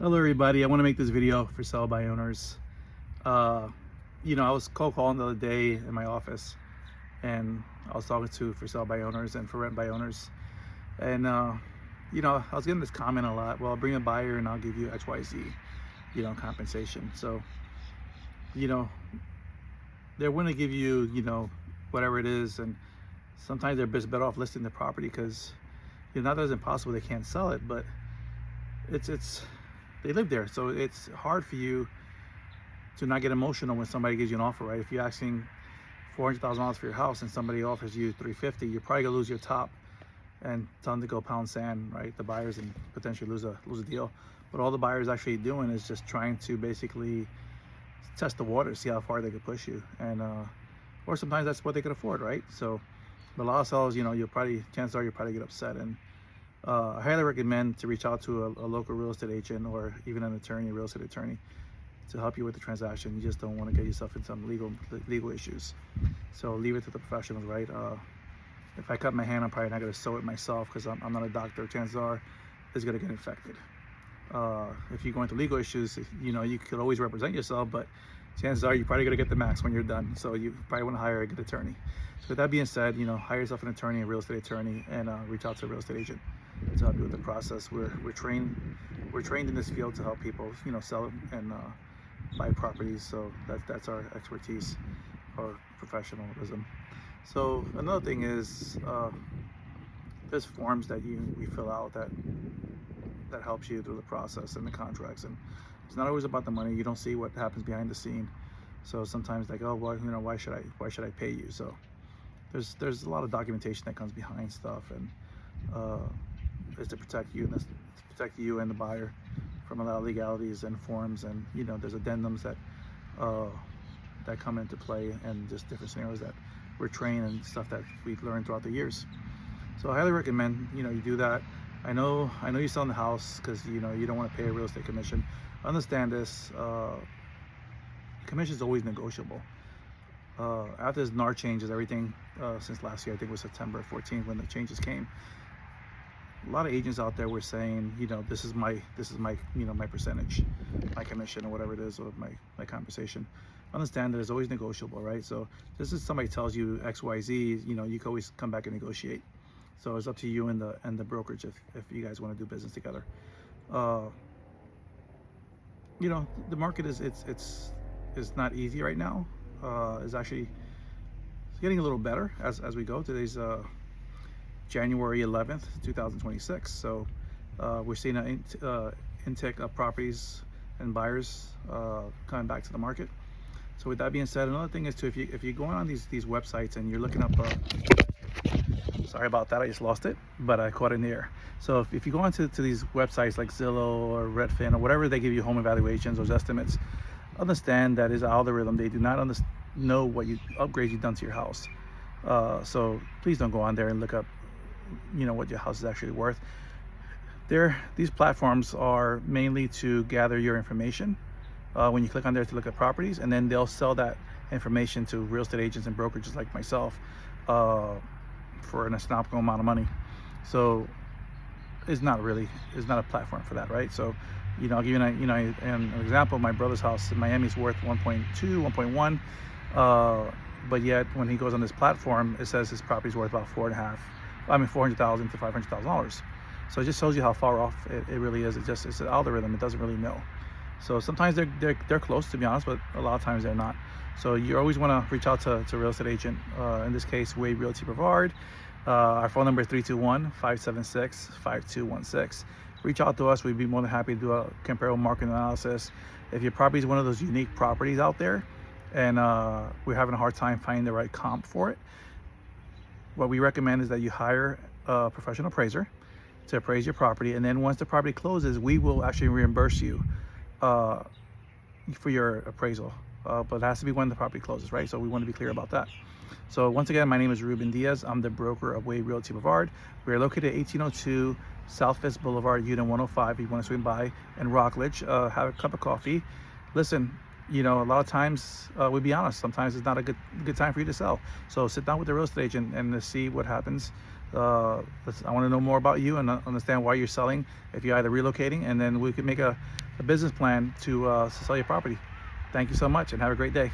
Hello everybody, I want to make this video for sell by owners. I was cold calling the other day in my office, and I was talking to for sell by owners and for rent by owners, and I was getting this comment a lot. Well, I'll bring a buyer and I'll give you XYZ, compensation. So they're willing to give you whatever it is, and sometimes they're just better off listing the property because not that it's impossible they can't sell it, but it's they live there, so it's hard for you to not get emotional when somebody gives you an offer, right? If you're asking $400,000 for your house and somebody offers you $350, you're probably gonna lose your top and tell them to go pound sand, right? The buyers, and potentially lose a deal. But all the buyers actually doing is just trying to basically test the water, see how far they could push you, and or sometimes that's what they could afford, right? So, but a lot of sellers, chances are you'll probably get upset. And I highly recommend to reach out to a local real estate agent or even an attorney, a real estate attorney, to help you with the transaction. You just don't want to get yourself in some legal issues. So leave it to the professionals, right? If I cut my hand, I'm probably not going to sew it myself because I'm not a doctor. Chances are it's going to get infected. If you go into legal issues, you could always represent yourself, but chances are you're probably going to get the max when you're done. So you probably want to hire a good attorney. So with that being said, hire yourself an attorney, a real estate attorney, and reach out to a real estate agent to help you with the process. We're trained in this field to help people sell and buy properties. So that's our expertise, our professionalism. So another thing is there's forms that we fill out that helps you through the process and the contracts, and it's not always about the money. You don't see what happens behind the scene. So sometimes like, oh well, why should I pay you? So there's a lot of documentation that comes behind stuff, and is to protect you and the buyer from a lot of legalities and forms, and there's addendums that come into play, and just different scenarios that we're trained and stuff that we've learned throughout the years. So I highly recommend you do that. I know you're selling the house because you don't want to pay a real estate commission. Understand this. Commission is always negotiable. After this NAR changes, everything since last year, I think it was September 14th when the changes came. A lot of agents out there were saying, this is my my percentage, my commission, or whatever it is, or my compensation. Understand that it's always negotiable, right? So this is somebody tells you XYZ, you can always come back and negotiate. So it's up to you and the brokerage if you guys want to do business together. The market it's not easy right now. It's actually getting a little better as we go. Today's January 11th, 2026. So we're seeing an intake of properties and buyers coming back to the market. So with that being said, another thing is too, if you're going on these websites and you're looking up, sorry about that, I just lost it, but I caught it in the air. So if you go onto these websites like Zillow or Redfin or whatever, they give you home evaluations, those estimates, understand that is an algorithm. They do not know what upgrades you've done to your house. So please don't go on there and look up what your house is actually worth. These platforms are mainly to gather your information when you click on there to look at properties, and then they'll sell that information to real estate agents and brokerages like myself for an astronomical amount of money. So it's not a platform for that, right? So I'll give you an example. My brother's house in Miami is worth 1.2, 1.1, but yet when he goes on this platform, it says his property is worth about $400,000 to $500,000. So it just shows you how far off it really is. It's an algorithm. It doesn't really know. So sometimes they're close, to be honest, but a lot of times they're not. So you always want to reach out to a real estate agent. In this case, Wave Realty Brevard. Our phone number is 321-576-5216. Reach out to us. We'd be more than happy to do a comparative market analysis. If your property is one of those unique properties out there, and we're having a hard time finding the right comp for it, what we recommend is that you hire a professional appraiser to appraise your property, and then once the property closes, we will actually reimburse you for your appraisal. But it has to be when the property closes, right? So we want to be clear about that. So once again, my name is Ruben Diaz. I'm the broker of Wave Realty Brevard. We are located at 1802 Southwest Boulevard, Unit 105. If you want to swing by in Rockledge, have a cup of coffee. Listen, a lot of times, we'll be honest, sometimes it's not a good time for you to sell. So sit down with the real estate agent and see what happens. I want to know more about you and understand why you're selling, if you're either relocating, and then we can make a a business plan to sell your property. Thank you so much and have a great day.